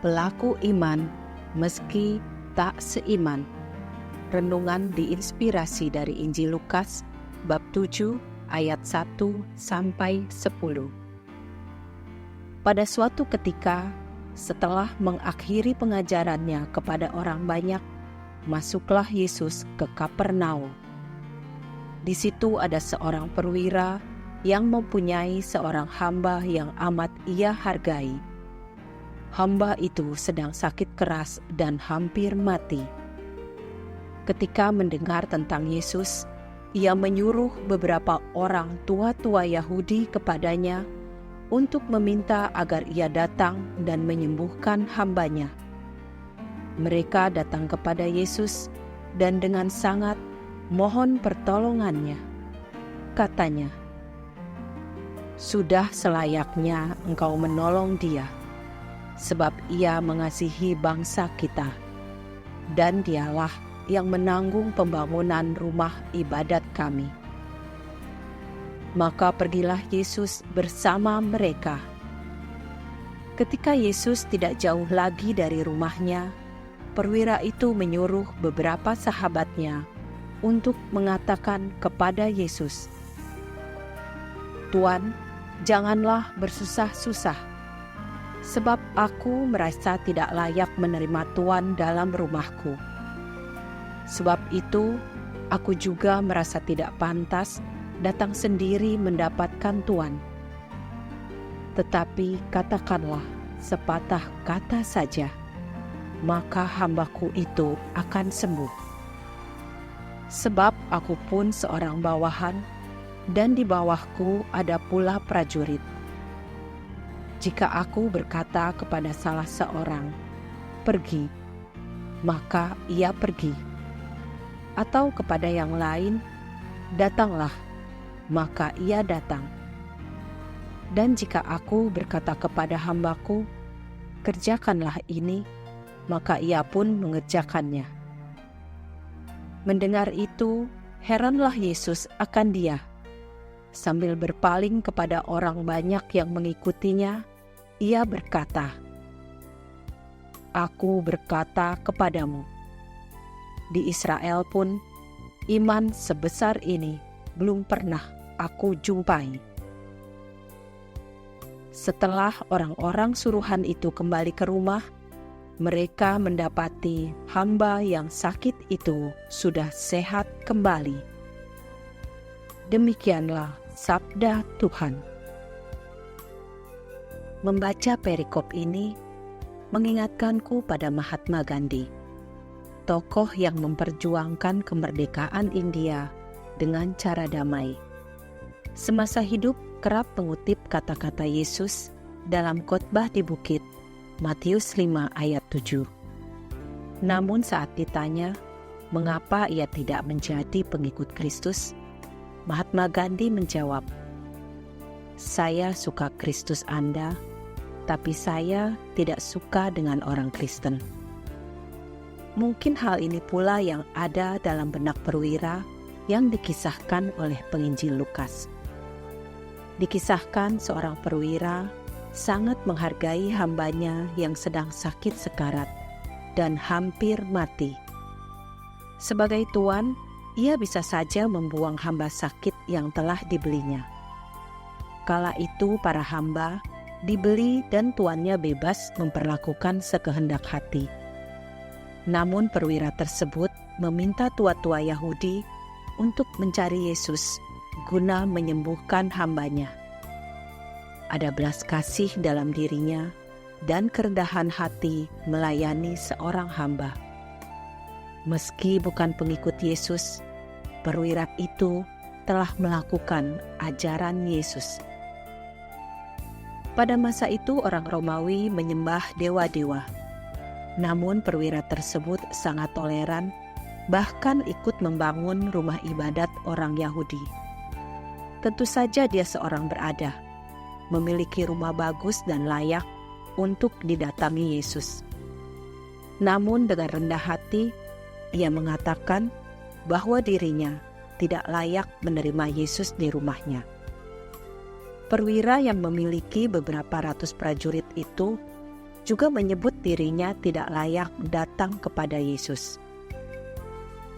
pelaku iman meski tak seiman. Renungan diinspirasi dari Injil Lukas bab 7 ayat 1 sampai 10. Pada suatu ketika, setelah mengakhiri pengajarannya kepada orang banyak, masuklah Yesus ke Kapernaum. Di situ ada seorang perwira yang mempunyai seorang hamba yang amat ia hargai. Hamba itu sedang sakit keras dan hampir mati. Ketika mendengar tentang Yesus, ia menyuruh beberapa orang tua-tua Yahudi kepadanya untuk meminta agar ia datang dan menyembuhkan hambanya. Mereka datang kepada Yesus dan dengan sangat mohon pertolongannya. Katanya, "Sudah selayaknya engkau menolong dia, sebab ia mengasihi bangsa kita, dan dialah yang menanggung pembangunan rumah ibadat kami." Maka pergilah Yesus bersama mereka. Ketika Yesus tidak jauh lagi dari rumahnya, perwira itu menyuruh beberapa sahabatnya untuk mengatakan kepada Yesus, "Tuan, janganlah bersusah-susah, sebab aku merasa tidak layak menerima Tuan dalam rumahku. Sebab itu, aku juga merasa tidak pantas datang sendiri mendapatkan Tuan. Tetapi katakanlah sepatah kata saja, maka hambaku itu akan sembuh. Sebab aku pun seorang bawahan, dan di bawahku ada pula prajurit. Jika aku berkata kepada salah seorang, 'Pergi,' maka ia pergi. Atau kepada yang lain, 'Datanglah,' maka ia datang. Dan jika aku berkata kepada hambaku, 'Kerjakanlah ini,' maka ia pun mengerjakannya." Mendengar itu, heranlah Yesus akan dia. Sambil berpaling kepada orang banyak yang mengikutinya, ia berkata, "Aku berkata kepadamu, di Israel pun iman sebesar ini belum pernah aku jumpai." Setelah orang-orang suruhan itu kembali ke rumah, mereka mendapati hamba yang sakit itu sudah sehat kembali. Demikianlah sabda Tuhan. Membaca perikop ini mengingatkanku pada Mahatma Gandhi, tokoh yang memperjuangkan kemerdekaan India dengan cara damai. Semasa hidup kerap mengutip kata-kata Yesus dalam khotbah di bukit, Matius 5 ayat 7. Namun saat ditanya mengapa ia tidak menjadi pengikut Kristus, Mahatma Gandhi menjawab, "Saya suka Kristus Anda, tapi saya tidak suka dengan orang Kristen." Mungkin hal ini pula yang ada dalam benak perwira yang dikisahkan oleh penginjil Lukas. Dikisahkan seorang perwira sangat menghargai hambanya yang sedang sakit sekarat dan hampir mati. Sebagai tuan, ia bisa saja membuang hamba sakit yang telah dibelinya. Kala itu para hamba dibeli dan tuannya bebas memperlakukan sekehendak hati. Namun perwira tersebut meminta tua-tua Yahudi untuk mencari Yesus guna menyembuhkan hambanya. Ada belas kasih dalam dirinya dan kerendahan hati melayani seorang hamba. Meski bukan pengikut Yesus, perwira itu telah melakukan ajaran Yesus. Pada masa itu orang Romawi menyembah dewa-dewa. Namun perwira tersebut sangat toleran, bahkan ikut membangun rumah ibadat orang Yahudi. Tentu saja dia seorang berada, memiliki rumah bagus dan layak untuk didatangi Yesus. Namun dengan rendah hati, ia mengatakan bahwa dirinya tidak layak menerima Yesus di rumahnya. Perwira yang memiliki beberapa ratus prajurit itu juga menyebut dirinya tidak layak datang kepada Yesus.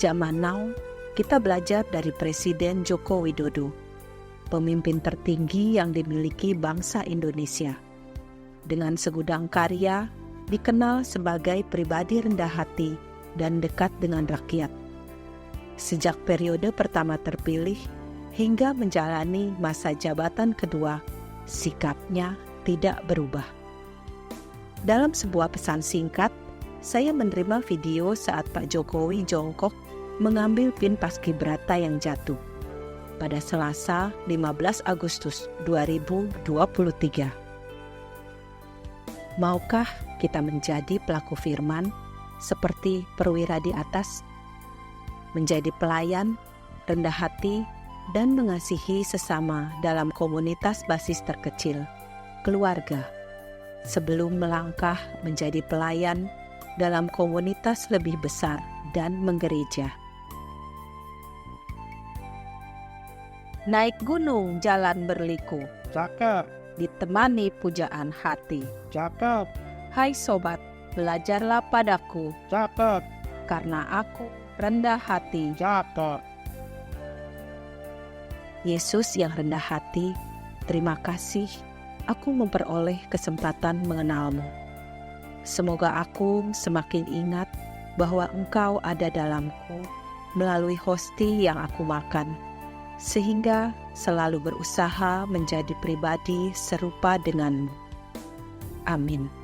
Zaman now, kita belajar dari Presiden Joko Widodo, pemimpin tertinggi yang dimiliki bangsa Indonesia. Dengan segudang karya, dikenal sebagai pribadi rendah hati dan dekat dengan rakyat. Sejak periode pertama terpilih hingga menjalani masa jabatan kedua, sikapnya tidak berubah. Dalam sebuah pesan singkat, saya menerima video saat Pak Jokowi jongkok mengambil pin Paskibraka yang jatuh pada Selasa 15 Agustus 2023. Maukah kita menjadi pelaku firman seperti perwira di atas? Menjadi pelayan, rendah hati, dan mengasihi sesama dalam komunitas basis terkecil, keluarga, sebelum melangkah menjadi pelayan dalam komunitas lebih besar dan menggereja. Naik gunung jalan berliku, Cakep, ditemani pujaan hati. cakep, Hai sobat, belajarlah padaku, cakep, karena aku rendah hati. cakep. Yesus yang rendah hati, terima kasih aku memperoleh kesempatan mengenalmu. Semoga aku semakin ingat bahwa Engkau ada dalamku melalui hosti yang aku makan, sehingga selalu berusaha menjadi pribadi serupa denganmu. Amin.